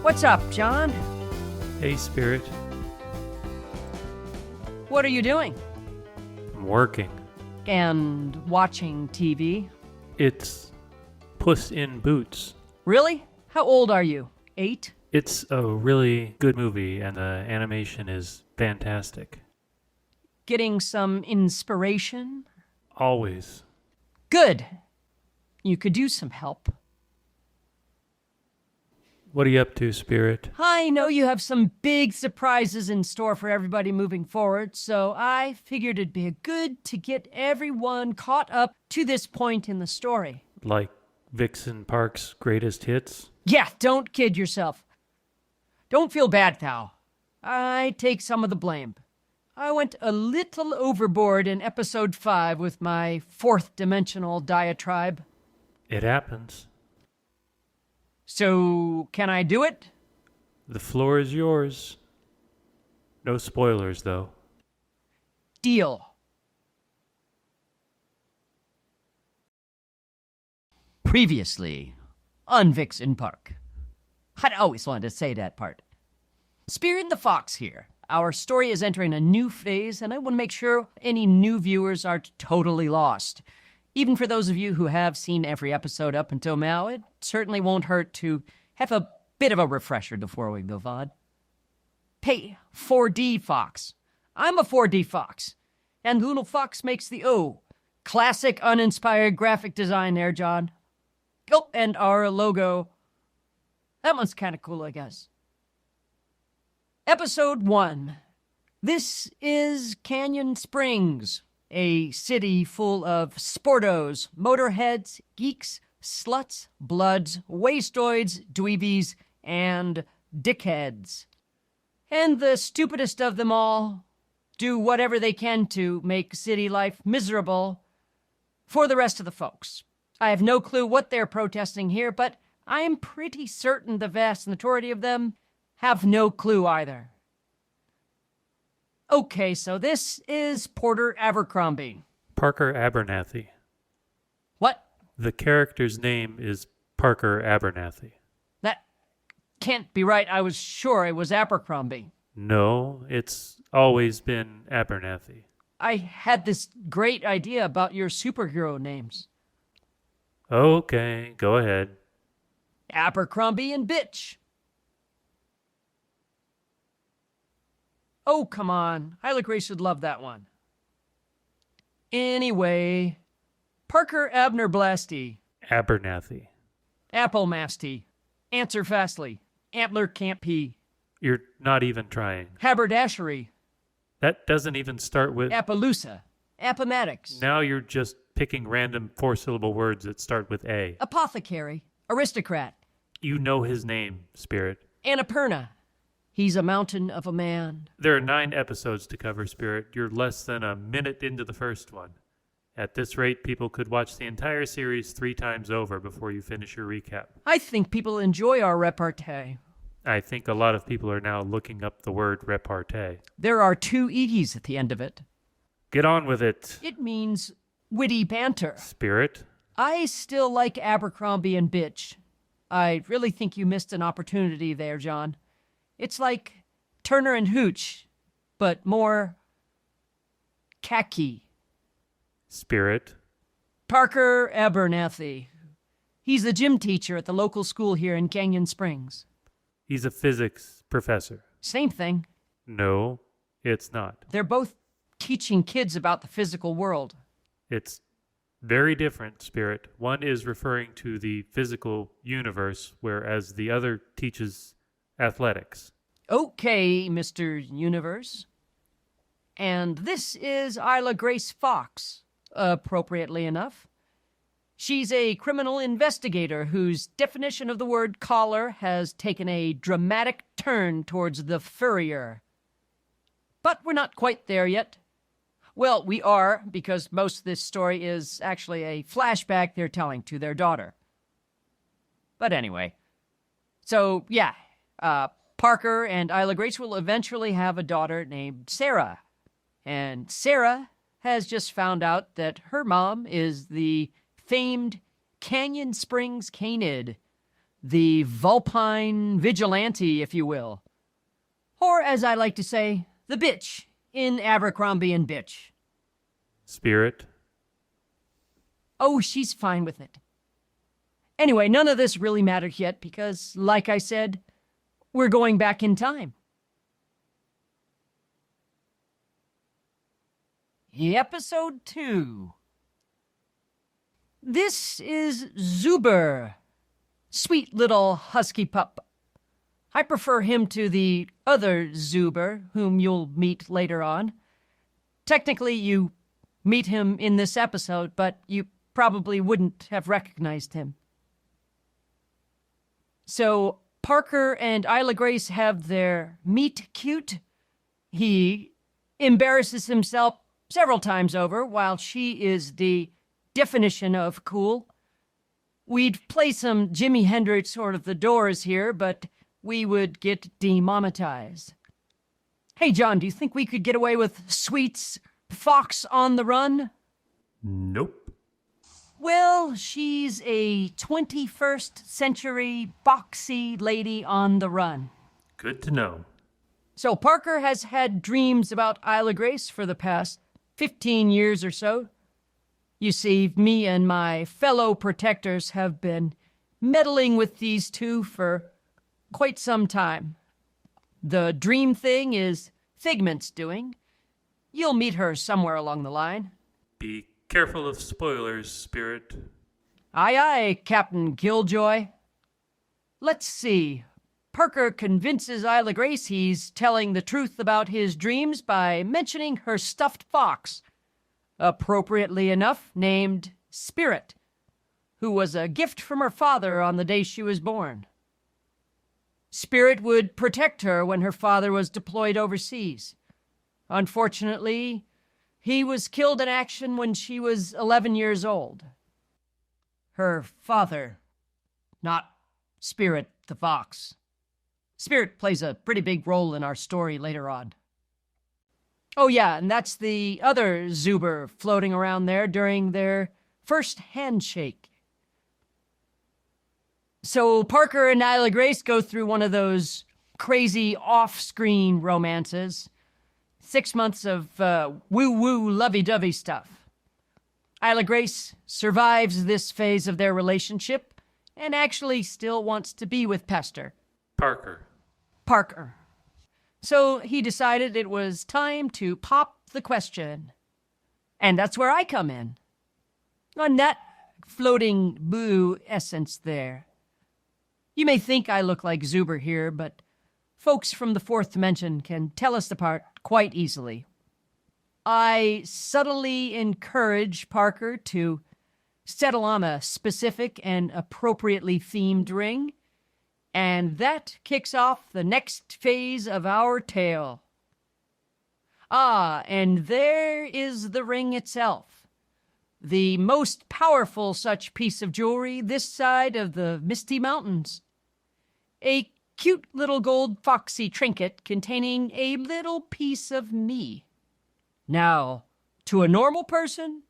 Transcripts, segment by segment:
What's up, John? Hey, Spirit. What are you doing? I'm working. And watching TV? It's Puss in Boots. Really? How old are you? 8? It's a really good movie, and the animation is fantastic. Getting some inspiration? Always. Good. You could use some help. What are you up to, Spirit? I know you have some big surprises in store for everybody moving forward, so I figured it'd be good to get everyone caught up to this point in the story. Like Vixen Park's greatest hits? Yeah, don't kid yourself. Don't feel bad, Thou. I take some of the blame. I went a little overboard in episode 5 with my fourth-dimensional diatribe. It happens. So, can I do it? The floor is yours. No spoilers, though. Deal. Previously on Vixen Park. I'd always wanted to say that part. Spirit the Fox here. Our story is entering a new phase, and I want to make sure any new viewers aren't totally lost. Even for those of you who have seen every episode up until now, it certainly won't hurt to have a bit of a refresher before we move on. Hey, 4D Fox. I'm a 4D Fox. And the little fox makes the O. Classic uninspired graphic design there, John. Oh, and our logo. That one's kind of cool, I guess. Episode 1. This is Canyon Springs, a city full of sportos, motorheads, geeks, sluts, bloods, wastoids, dweebies, and dickheads. And the stupidest of them all do whatever they can to make city life miserable for the rest of the folks. I have no clue what they're protesting here, but I am pretty certain the vast majority of them have no clue either. Okay, so this is Porter Abercrombie. Parker Abernathy. What? The character's name is Parker Abernathy. That can't be right. I was sure it was Abercrombie. No, it's always been Abernathy. I had this great idea about your superhero names. Okay, go ahead. Abercrombie and Bitch. Oh, come on. Hyla Grace would love that one. Anyway, Parker Abner Blasty. Abernathy. Apple Masty. Answer Fastly. Antler Can't Pee. You're not even trying. Haberdashery. That doesn't even start with... Appaloosa. Appomattox. Now you're just picking random 4-syllable words that start with A. Apothecary. Aristocrat. You know his name, Spirit. Annapurna. He's a mountain of a man. There are 9 episodes to cover, Spirit. You're less than a minute into the first one. At this rate, people could watch the entire series 3 times over before you finish your recap. I think people enjoy our repartee. I think a lot of people are now looking up the word repartee. There are 2 E's at the end of it. Get on with it. It means witty banter. Spirit? I still like Abercrombie and Bitch. I really think you missed an opportunity there, John. It's like Turner and Hooch, but more khaki. Spirit? Parker Abernathy. He's the gym teacher at the local school here in Canyon Springs. He's a physics professor. Same thing. No, it's not. They're both teaching kids about the physical world. It's very different, Spirit. One is referring to the physical universe, whereas the other teaches athletics. Okay, Mr. Universe. And this is Isla Grace Fox, appropriately enough. She's a criminal investigator whose definition of the word collar has taken a dramatic turn towards the furrier. But we're not quite there yet. Well, we are, because most of this story is actually a flashback they're telling to their daughter. But anyway. So, yeah, Parker and Isla Grace will eventually have a daughter named Sarah. And Sarah has just found out that her mom is the famed Canyon Springs Canid, The vulpine vigilante, if you will. Or, as I like to say, the bitch in Abercrombie and Bitch. Spirit? Oh, she's fine with it. Anyway, none of this really matters yet because, like I said, we're going back in time. Episode 2. This is Zuber. Sweet little husky pup. I prefer him to the other Zuber, whom you'll meet later on. Technically, you meet him in this episode, but you probably wouldn't have recognized him. So, Parker and Isla Grace have their meet cute. He embarrasses himself several times over, while she is the definition of cool. We'd play some Jimi Hendrix or The Doors here, but we would get demonetized. Hey, John, do you think we could get away with Sweet's Fox on the Run? Nope. Well, she's a 21st century boxy lady on the run. Good to know. So Parker has had dreams about Isla Grace for the past 15 years or so. You see, me and my fellow protectors have been meddling with these two for quite some time. The dream thing is Figment's doing. You'll meet her somewhere along the line. Be careful of spoilers, Spirit. Aye, aye, Captain Killjoy. Let's see. Parker convinces Isla Grace he's telling the truth about his dreams by mentioning her stuffed fox, appropriately enough named Spirit, who was a gift from her father on the day she was born. Spirit would protect her when her father was deployed overseas. Unfortunately, he was killed in action when she was 11 years old. Her father, not Spirit the fox. Spirit plays a pretty big role in our story later on. Oh yeah, and that's the other Zuber floating around there during their first handshake. So Parker and Isla Grace go through one of those crazy off-screen romances. 6 months of woo-woo lovey-dovey stuff. Isla Grace survives this phase of their relationship and actually still wants to be with Pester. Parker. So he decided it was time to pop the question. And that's where I come in. On that floating boo essence there. You may think I look like Zuber here, but folks from the fourth dimension can tell us apart quite easily. I subtly encourage Parker to settle on a specific and appropriately themed ring, and that kicks off the next phase of our tale. Ah, and there is the ring itself. The most powerful such piece of jewelry this side of the Misty Mountains. A cute little gold foxy trinket containing a little piece of me. Now, to a normal person,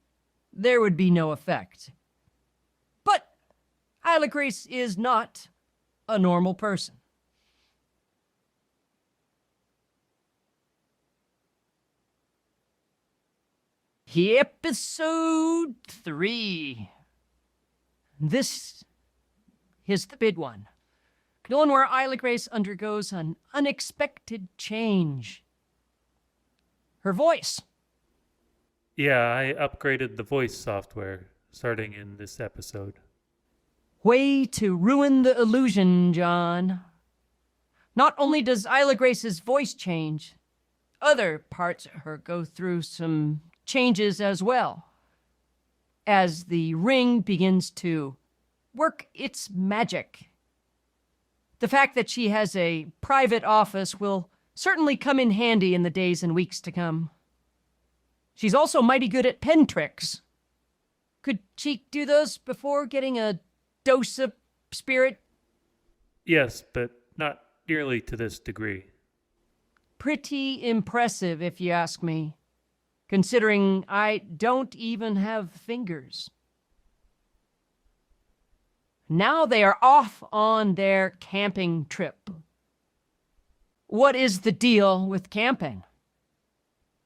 there would be no effect. But Isla Grace is not a normal person. Episode 3. This is the big one. The one where Isla Grace undergoes an unexpected change. Her voice. Yeah, I upgraded the voice software starting in this episode. Way to ruin the illusion, John. Not only does Isla Grace's voice change, other parts of her go through some changes as well, as the ring begins to work its magic. The fact that she has a private office will certainly come in handy in the days and weeks to come. She's also mighty good at pen tricks. Could she do those before getting a dose of spirit? Yes, but not nearly to this degree. Pretty impressive, if you ask me, considering I don't even have fingers. Now they are off on their camping trip. What is the deal with camping?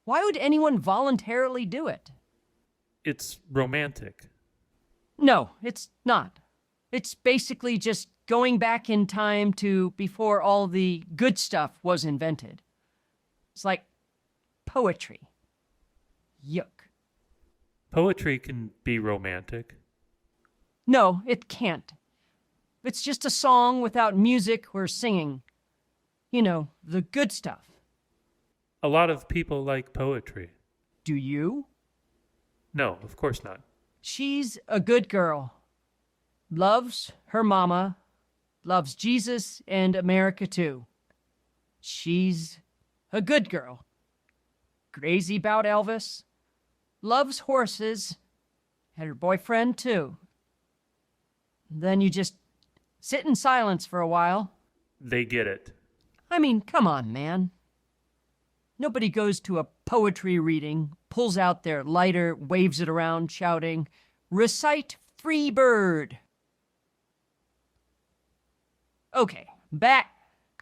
Why would anyone voluntarily do it? It's romantic. No, it's not. It's basically just going back in time to before all the good stuff was invented. It's like poetry. Yuck. Poetry can be romantic. No, it can't. It's just a song without music or singing. You know, the good stuff. A lot of people like poetry. Do you? No, of course not. She's a good girl. Loves her mama. Loves Jesus and America too. She's a good girl. Crazy about Elvis. Loves horses. And her boyfriend too. Then you just sit in silence for a while. They get it. I mean, come on, man. Nobody goes to a poetry reading, pulls out their lighter, waves it around, shouting, "Recite Free Bird." Okay, back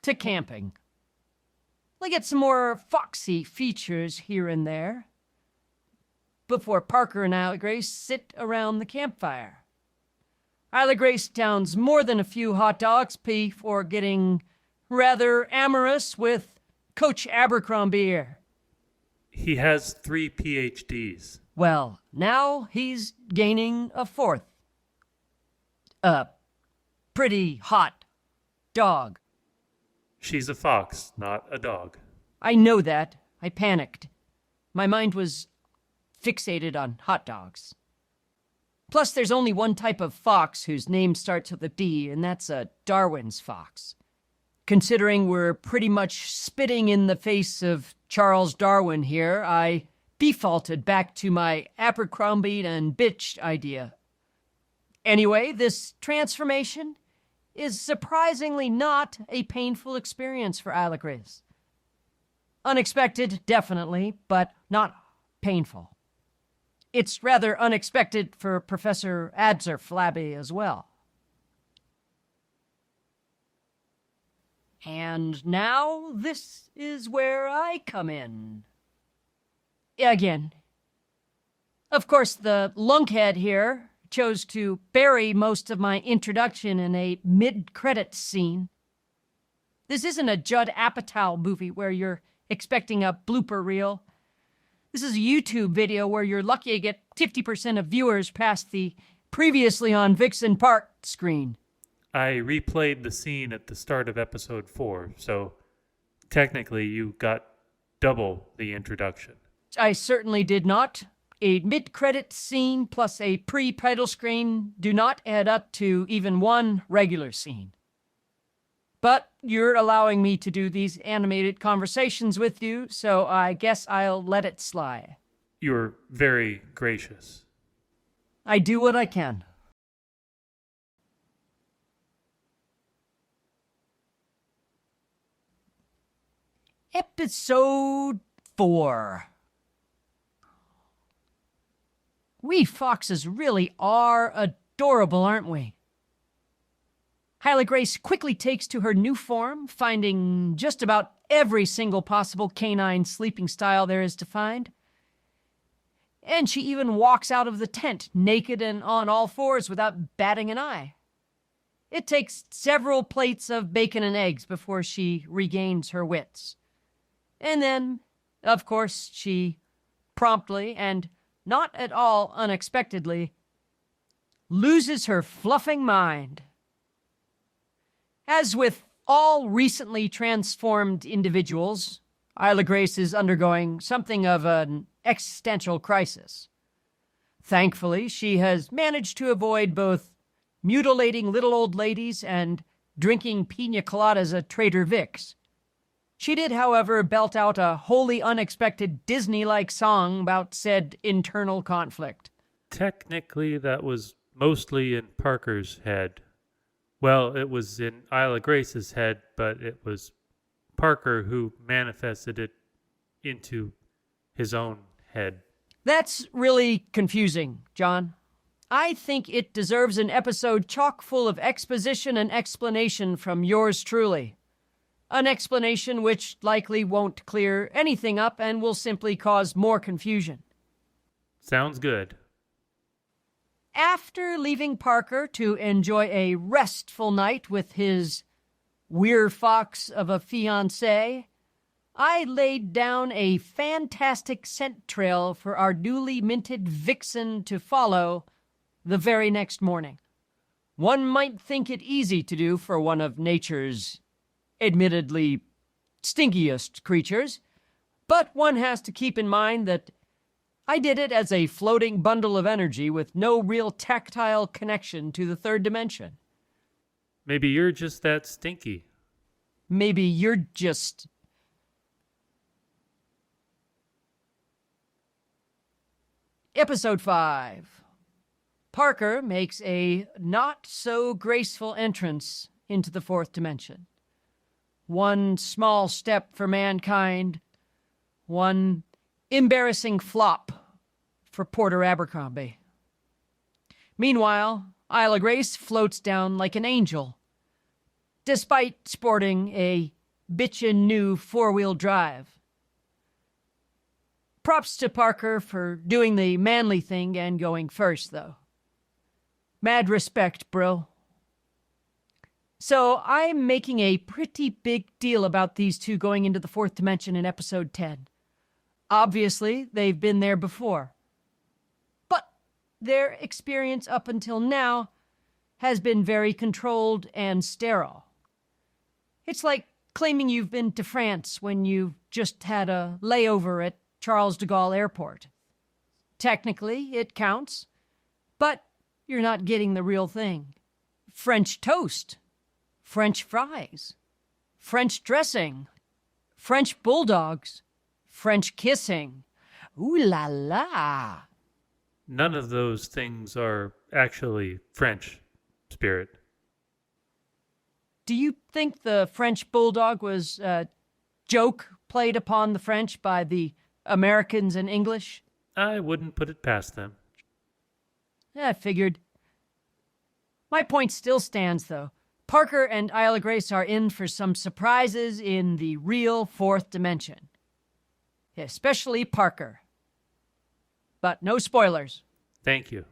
to camping. Let's get some more foxy features here and there before Parker and Isla Grace sit around the campfire. Isla Grace downs more than a few hot dogs before getting rather amorous with Coach Abercrombie here. He has 3 PhDs. Well, now he's gaining a 4th. A pretty hot dog. She's a fox, not a dog. I know that. I panicked. My mind was fixated on hot dogs. Plus, there's only one type of fox whose name starts with a D, and that's a Darwin's fox. Considering we're pretty much spitting in the face of Charles Darwin here, I defaulted back to my Abercrombie and bitch idea. Anyway, this transformation is surprisingly not a painful experience for Isla Grace. Unexpected, definitely, but not painful. It's rather unexpected for Professor Flabby as well. And now this is where I come in. Again. Of course, the lunkhead here chose to bury most of my introduction in a mid-credits scene. This isn't a Judd Apatow movie where you're expecting a blooper reel. This is a YouTube video where you're lucky to get 50% of viewers past the previously on Vixen Park screen. I replayed the scene at the start of episode 4, so technically you got double the introduction. I certainly did not. A mid-credit scene plus a pre-title screen do not add up to even one regular scene. But you're allowing me to do these animated conversations with you, so I guess I'll let it slide. You're very gracious. I do what I can. Episode 4. We foxes really are adorable, aren't we? Isla Grace quickly takes to her new form, finding just about every single possible canine sleeping style there is to find. And she even walks out of the tent, naked and on all fours without batting an eye. It takes several plates of bacon and eggs before she regains her wits. And then, of course, she promptly and not at all unexpectedly loses her fluffing mind. As with all recently transformed individuals, Isla Grace is undergoing something of an existential crisis. Thankfully, she has managed to avoid both mutilating little old ladies and drinking pina coladas at Trader Vic's. She did, however, belt out a wholly unexpected Disney-like song about said internal conflict. Technically, that was mostly in Parker's head. Well, it was in Isla Grace's head, but it was Parker who manifested it into his own head. That's really confusing, John. I think it deserves an episode chock full of exposition and explanation from yours truly. An explanation which likely won't clear anything up and will simply cause more confusion. Sounds good. After leaving Parker to enjoy a restful night with his weir fox of a fiancé, I laid down a fantastic scent trail for our newly minted Vixen to follow the very next morning. One might think it easy to do for one of nature's admittedly stinkiest creatures, but one has to keep in mind that I did it as a floating bundle of energy with no real tactile connection to the third dimension. Maybe you're just that stinky. Maybe you're just... Episode 5. Parker makes a not-so-graceful entrance into the fourth dimension. One small step for mankind, one embarrassing flop for Porter Abercrombie. Meanwhile, Isla Grace floats down like an angel, despite sporting a bitchin' new four-wheel drive. Props to Parker for doing the manly thing and going first, though. Mad respect, bro. So I'm making a pretty big deal about these two going into the fourth dimension in episode 10. Obviously, they've been there before. But their experience up until now has been very controlled and sterile. It's like claiming you've been to France when you've just had a layover at Charles de Gaulle Airport. Technically, it counts, but you're not getting the real thing. French toast, French fries, French dressing, French bulldogs, French kissing. Ooh la la. None of those things are actually French, Spirit. Do you think the French bulldog was a joke played upon the French by the Americans and English? I wouldn't put it past them. I figured. My point still stands, though. Parker and Isla Grace are in for some surprises in the real fourth dimension. Especially Parker. But no spoilers. Thank you.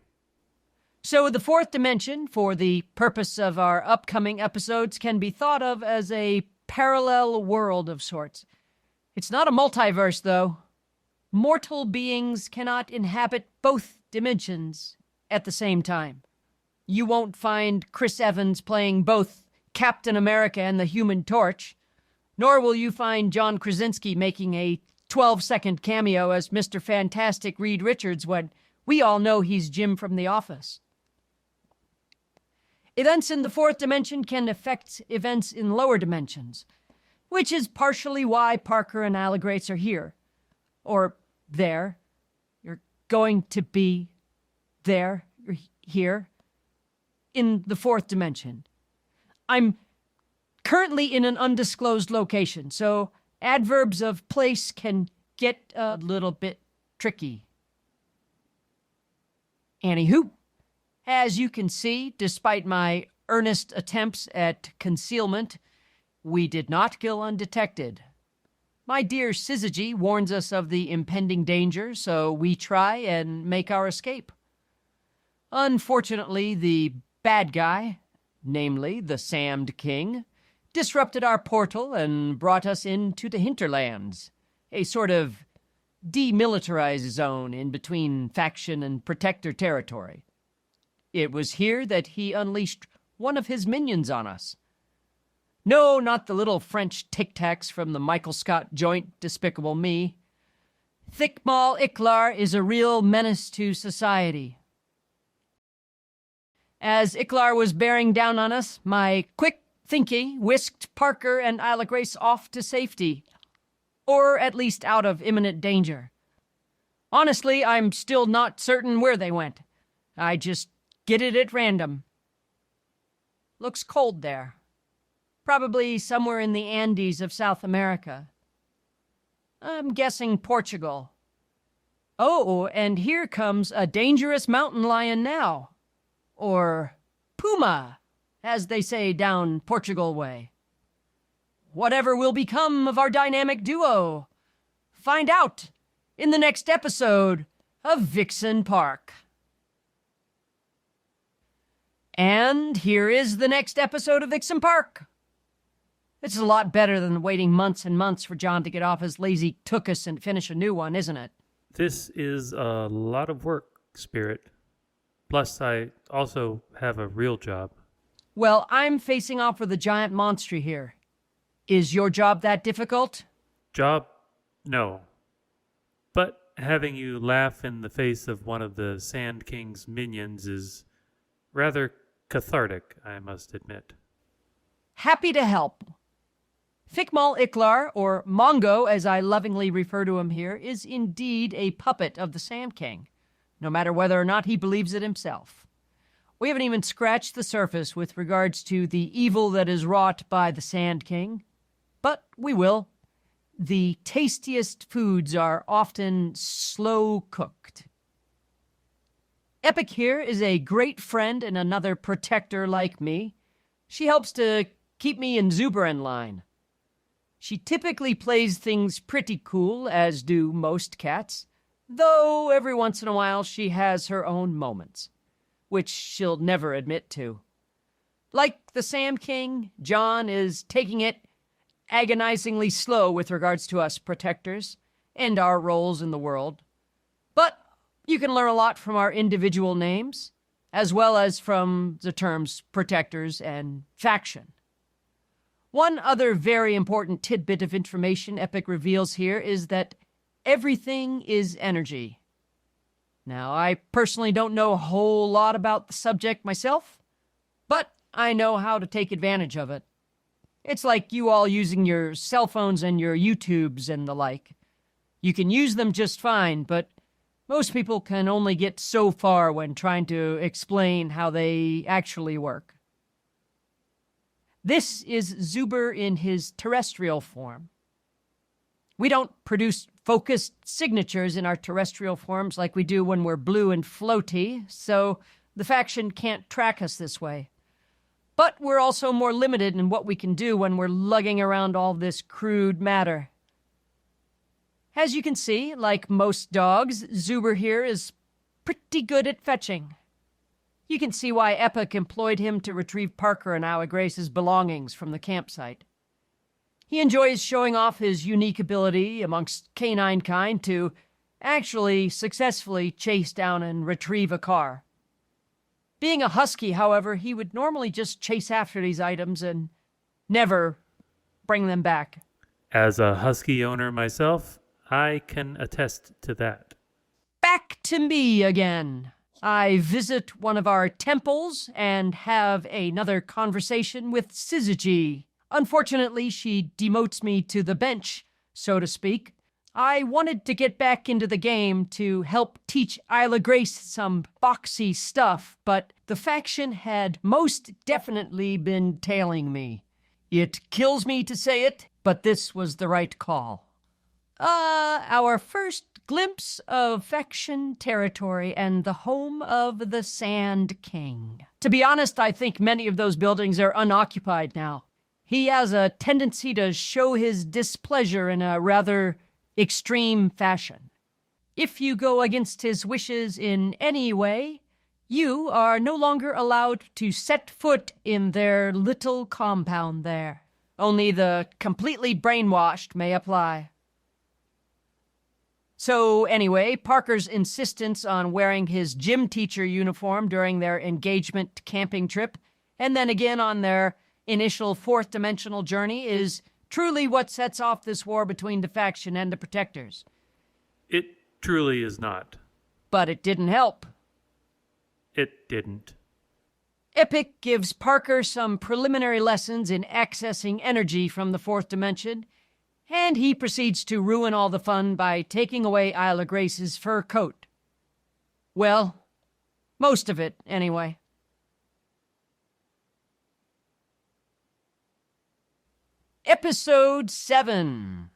So the fourth dimension, for the purpose of our upcoming episodes, can be thought of as a parallel world of sorts. It's not a multiverse, though. Mortal beings cannot inhabit both dimensions at the same time. You won't find Chris Evans playing both Captain America and the Human Torch, nor will you find John Krasinski making a 12-second cameo as Mr. Fantastic Reed Richards when we all know he's Jim from The Office. Events in the fourth dimension can affect events in lower dimensions, which is partially why Parker and Isla Grace are here. Or there. You're going to be there. You're here. In the fourth dimension. I'm currently in an undisclosed location, so adverbs of place can get a little bit tricky. Anywho, as you can see, despite my earnest attempts at concealment, we did not go undetected. My dear Syzygy warns us of the impending danger, so we try and make our escape. Unfortunately, the bad guy, namely the Sammed King, disrupted our portal and brought us into the hinterlands, a sort of demilitarized zone in between faction and protector territory. It was here that he unleashed one of his minions on us. No, not the little French tic-tacs from the Michael Scott joint Despicable Me. Thickmal Iklar is a real menace to society. As Iklar was bearing down on us, my quick thinking whisked Parker and Isla Grace off to safety, or at least out of imminent danger. Honestly, I'm still not certain where they went. I just get it at random. Looks cold there. Probably somewhere in the Andes of South America. I'm guessing Portugal. Oh, and here comes a dangerous mountain lion now. Or puma, as they say down Portugal way. Whatever will become of our dynamic duo? Find out in the next episode of Vixen Park. And here is the next episode of Vixen Park. It's a lot better than waiting months and months for John to get off his lazy tookus and finish a new one, isn't it? This is a lot of work, Spirit. Plus, I also have a real job. Well, I'm facing off with a giant monster here. Is your job that difficult? Job? No. But having you laugh in the face of one of the Sand King's minions is rather cathartic, I must admit. Happy to help. Fikmal Iklar, or Mongo as I lovingly refer to him here, is indeed a puppet of the Sand King, no matter whether or not he believes it himself. We haven't even scratched the surface with regards to the evil that is wrought by the Sand King, but we will. The tastiest foods are often slow cooked. Epic here is a great friend and another protector like me. She helps to keep me and Zuber in line. She typically plays things pretty cool, as do most cats, though every once in a while she has her own moments, which she'll never admit to. Like the Sand King, John is taking it agonizingly slow with regards to us protectors and our roles in the world. But you can learn a lot from our individual names, as well as from the terms protectors and faction. One other very important tidbit of information Epic reveals here is that everything is energy. Now, I personally don't know a whole lot about the subject myself, but I know how to take advantage of it. It's like you all using your cell phones and your YouTubes and the like. You can use them just fine, but most people can only get so far when trying to explain how they actually work. This is Zuber in his terrestrial form. We don't produce focused signatures in our terrestrial forms like we do when we're blue and floaty, so the faction can't track us this way. But we're also more limited in what we can do when we're lugging around all this crude matter. As you can see, like most dogs, Zuber here is pretty good at fetching. You can see why Epic employed him to retrieve Parker and Aloe Grace's belongings from the campsite. He enjoys showing off his unique ability amongst canine kind to actually successfully chase down and retrieve a car. Being a husky, however, he would normally just chase after these items and never bring them back. As a husky owner myself, I can attest to that. Back to me again. I visit one of our temples and have another conversation with Syzygy. Unfortunately, she demotes me to the bench, so to speak. I wanted to get back into the game to help teach Isla Grace some boxy stuff, but the faction had most definitely been tailing me. It kills me to say it, but this was the right call. Our first glimpse of faction territory and the home of the Sand King. To be honest, I think many of those buildings are unoccupied now. He has a tendency to show his displeasure in a rather extreme fashion. If you go against his wishes in any way, you are no longer allowed to set foot in their little compound there. Only the completely brainwashed may apply. So anyway, Parker's insistence on wearing his gym teacher uniform during their engagement camping trip, and then again on their initial fourth-dimensional journey, is truly what sets off this war between the faction and the protectors. It truly is not. But it didn't help. It didn't. Epic gives Parker some preliminary lessons in accessing energy from the fourth dimension, and he proceeds to ruin all the fun by taking away Isla Grace's fur coat. Well, most of it, anyway. Episode 7.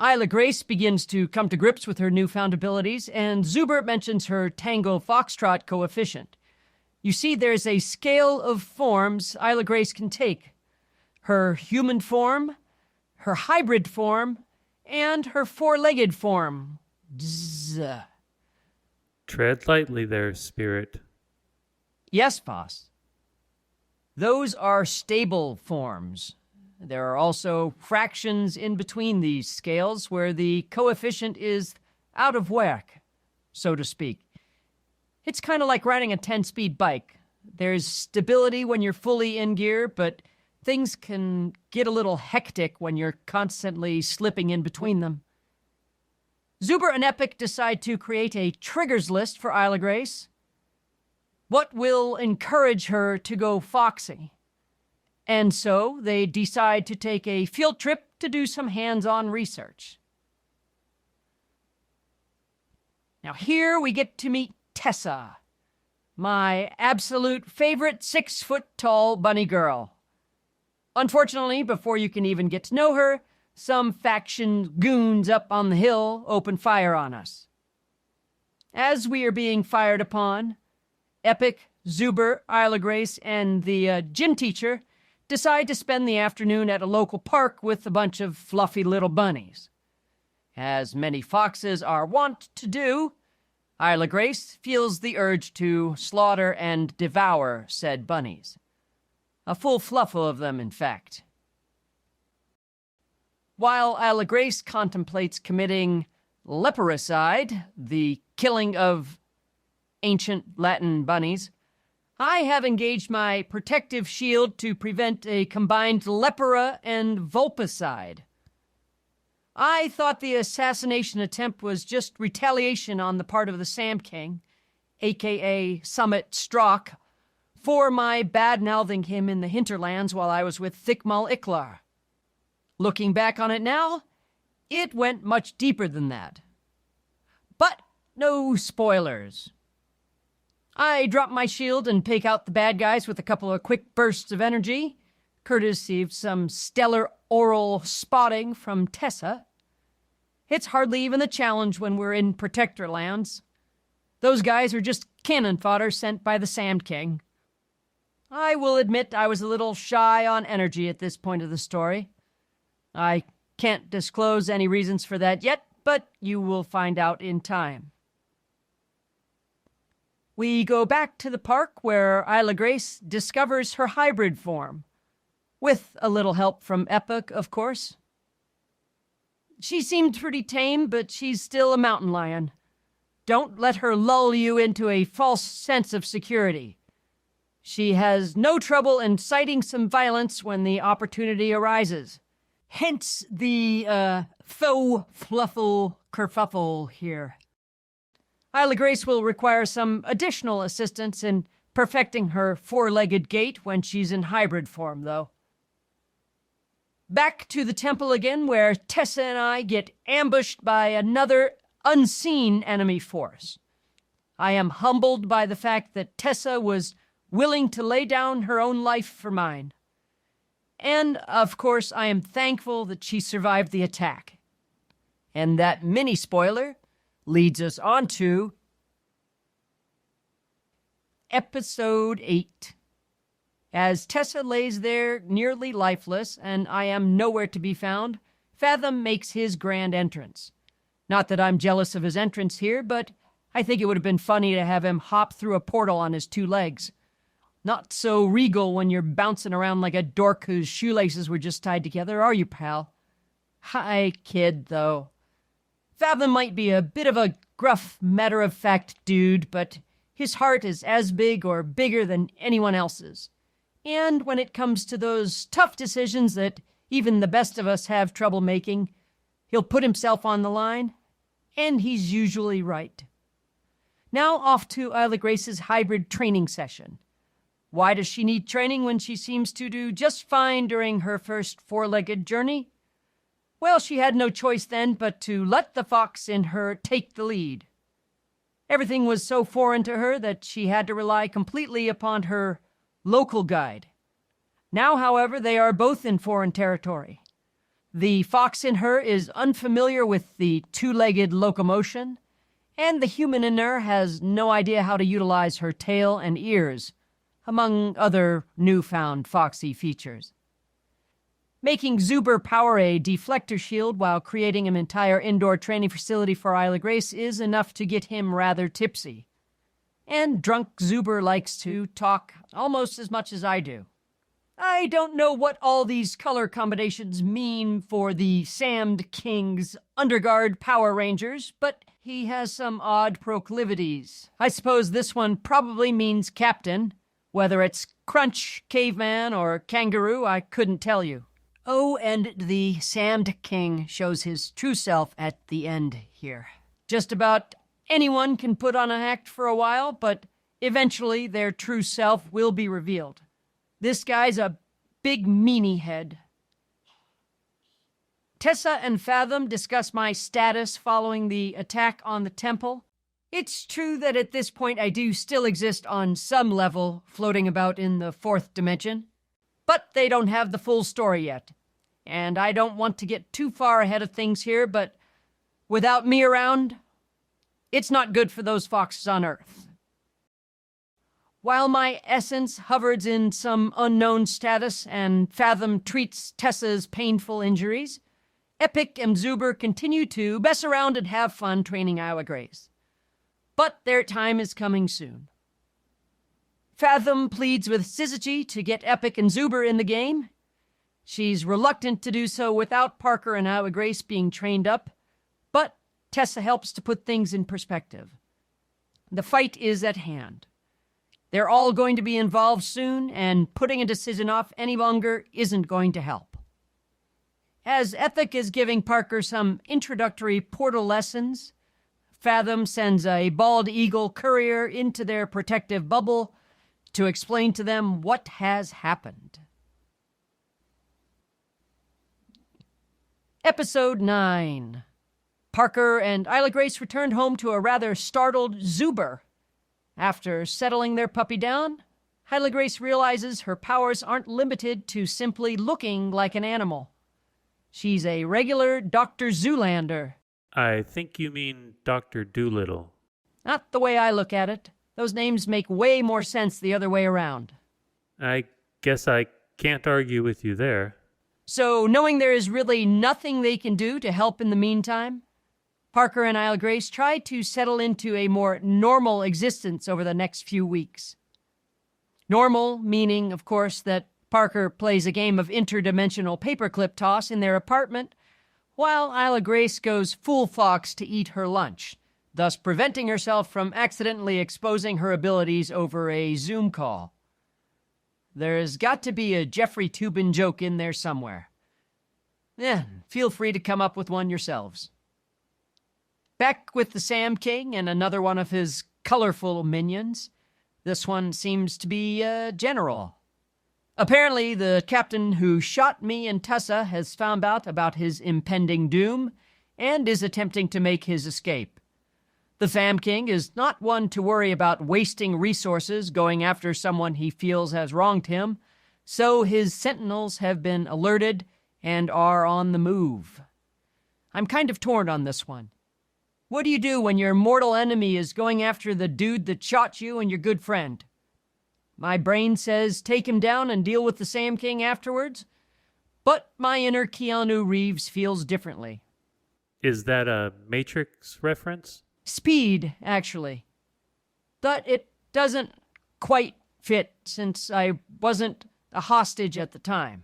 Isla Grace begins to come to grips with her newfound abilities, and Zuber mentions her Tango Foxtrot coefficient. You see, there's a scale of forms Isla Grace can take. Her human form, her hybrid form, and her four-legged form. Zzz. Tread lightly there, Spirit. Yes, boss. Those are stable forms. There are also fractions in between these scales where the coefficient is out of whack, so to speak. It's kind of like riding a 10-speed bike. There's stability when you're fully in gear, but things can get a little hectic when you're constantly slipping in between them. Zuber and Epic decide to create a triggers list for Isla Grace. What will encourage her to go foxy? And so they decide to take a field trip to do some hands-on research. Now here we get to meet Tessa, my absolute favorite 6-foot-tall bunny girl. Unfortunately, before you can even get to know her, some faction goons up on the hill open fire on us. As we are being fired upon, Epic, Zuber, Isla Grace, and the gym teacher decide to spend the afternoon at a local park with a bunch of fluffy little bunnies. As many foxes are wont to do, Isla Grace feels the urge to slaughter and devour said bunnies. A full fluffle of them, in fact. While Isla Grace contemplates committing lepericide, the killing of ancient Latin bunnies, I have engaged my protective shield to prevent a combined lepera and vulpicide. I thought the assassination attempt was just retaliation on the part of the Sam King, a.k.a. Summit Strock, for my bad-mouthing him in the hinterlands while I was with Thickmull Iklar. Looking back on it now, it went much deeper than that. But no spoilers. I drop my shield and take out the bad guys with a couple of quick bursts of energy, courtesy of some stellar oral spotting from Tessa. It's hardly even a challenge when we're in Protector lands. Those guys are just cannon fodder sent by the Sand King. I will admit I was a little shy on energy at this point of the story. I can't disclose any reasons for that yet, but you will find out in time. We go back to the park where Isla Grace discovers her hybrid form, with a little help from Epic, of course. She seemed pretty tame, but she's still a mountain lion. Don't let her lull you into a false sense of security. She has no trouble inciting some violence when the opportunity arises. Hence the, faux fluffle kerfuffle here. Isla Grace will require some additional assistance in perfecting her four-legged gait when she's in hybrid form, though. Back to the temple again, where Tessa and I get ambushed by another unseen enemy force. I am humbled by the fact that Tessa was willing to lay down her own life for mine. And, of course, I am thankful that she survived the attack. And that mini-spoiler leads us on to Episode 8. As Tessa lays there nearly lifeless and I am nowhere to be found, Fathom makes his grand entrance. Not that I'm jealous of his entrance here, but I think it would have been funny to have him hop through a portal on his two legs. Not so regal when you're bouncing around like a dork whose shoelaces were just tied together, are you, pal? Hi, kid, though. Fathom might be a bit of a gruff, matter-of-fact dude, but his heart is as big or bigger than anyone else's. And when it comes to those tough decisions that even the best of us have trouble making, he'll put himself on the line, and he's usually right. Now off to Isla Grace's hybrid training session. Why does she need training when she seems to do just fine during her first four-legged journey? Well, she had no choice then but to let the fox in her take the lead. Everything was so foreign to her that she had to rely completely upon her local guide. Now, however, they are both in foreign territory. The fox in her is unfamiliar with the two-legged locomotion, and the human in her has no idea how to utilize her tail and ears, among other newfound foxy features. Making Zuber power a deflector shield while creating an entire indoor training facility for Isla Grace is enough to get him rather tipsy. And drunk Zuber likes to talk almost as much as I do. I don't know what all these color combinations mean for the Sand King's Underguard Power Rangers, but he has some odd proclivities. I suppose this one probably means captain. Whether it's Crunch, Caveman, or Kangaroo, I couldn't tell you. Oh, and the Sand King shows his true self at the end here. Just about anyone can put on an act for a while, but eventually their true self will be revealed. This guy's a big meanie head. Tessa and Fathom discuss my status following the attack on the temple. It's true that at this point I do still exist on some level, floating about in the fourth dimension. But they don't have the full story yet. And I don't want to get too far ahead of things here, but without me around, it's not good for those foxes on Earth. While my essence hovers in some unknown status and Fathom treats Tessa's painful injuries, Epic and Zuber continue to mess around and have fun training Isla Grace. But their time is coming soon. Fathom pleads with Syzygy to get Epic and Zuber in the game. She's reluctant to do so without Parker and Isla Grace being trained up, but Tessa helps to put things in perspective. The fight is at hand. They're all going to be involved soon, and putting a decision off any longer isn't going to help. As Ethic is giving Parker some introductory portal lessons, Fathom sends a bald eagle courier into their protective bubble to explain to them what has happened. Episode 9. Parker and Isla Grace returned home to a rather startled Zuber. After settling their puppy down, Isla Grace realizes her powers aren't limited to simply looking like an animal. She's a regular Dr. Zoolander. I think you mean Dr. Doolittle. Not the way I look at it. Those names make way more sense the other way around. I guess I can't argue with you there. So, knowing there is really nothing they can do to help in the meantime, Parker and Isla Grace tried to settle into a more normal existence over the next few weeks. Normal meaning, of course, that Parker plays a game of interdimensional paperclip toss in their apartment, while Isla Grace goes full fox to eat her lunch, thus preventing herself from accidentally exposing her abilities over a Zoom call. There's got to be a Jeffrey Toobin joke in there somewhere. Feel free to come up with one yourselves. Back with the Sam King and another one of his colorful minions. This one seems to be a general. Apparently, the captain who shot me and Tessa has found out about his impending doom and is attempting to make his escape. The Fam King is not one to worry about wasting resources going after someone he feels has wronged him, so his sentinels have been alerted and are on the move. I'm kind of torn on this one. What do you do when your mortal enemy is going after the dude that shot you and your good friend? My brain says take him down and deal with the Sam King afterwards, but my inner Keanu Reeves feels differently. Is that a Matrix reference? Speed, actually. But it doesn't quite fit since I wasn't a hostage at the time.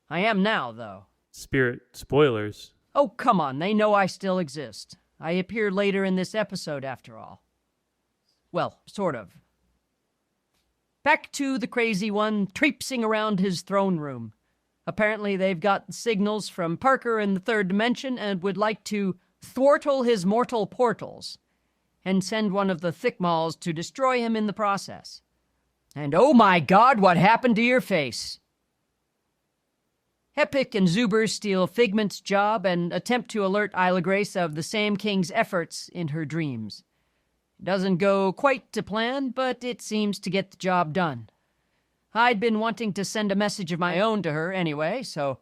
I am now, though. Spirit spoilers. Oh, come on, they know I still exist. I appear later in this episode, after all. Well, sort of. Back to the crazy one traipsing around his throne room. Apparently they've got signals from Parker in the third dimension and would like to thwartle his mortal portals and send one of the Thickmalls to destroy him in the process. And oh my God, what happened to your face? Epic and Zuber steal Figment's job and attempt to alert Isla Grace of the Sam King's efforts in her dreams. It doesn't go quite to plan, but it seems to get the job done. I'd been wanting to send a message of my own to her anyway, so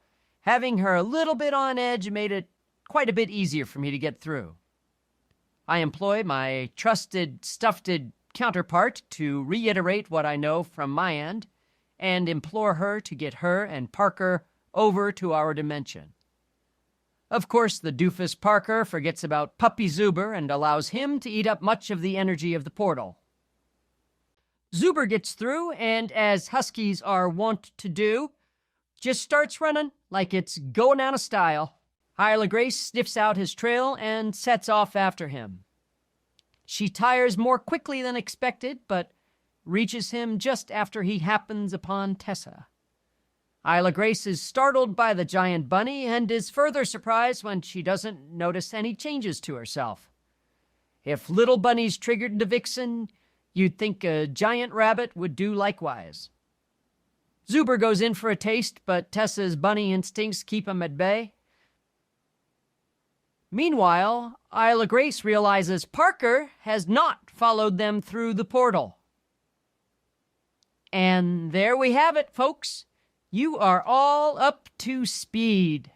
Having her a little bit on edge made it quite a bit easier for me to get through. I employ my trusted, stuffed counterpart to reiterate what I know from my end and implore her to get her and Parker over to our dimension. Of course, the doofus Parker forgets about Puppy Zuber and allows him to eat up much of the energy of the portal. Zuber gets through, and as huskies are wont to do, just starts running like it's going out of style. Isla Grace sniffs out his trail and sets off after him. She tires more quickly than expected, but reaches him just after he happens upon Tessa. Isla Grace is startled by the giant bunny and is further surprised when she doesn't notice any changes to herself. If little bunnies triggered the Vixen, you'd think a giant rabbit would do likewise. Zuber goes in for a taste, but Tessa's bunny instincts keep him at bay. Meanwhile, Isla Grace realizes Parker has not followed them through the portal. And there we have it, folks. You are all up to speed.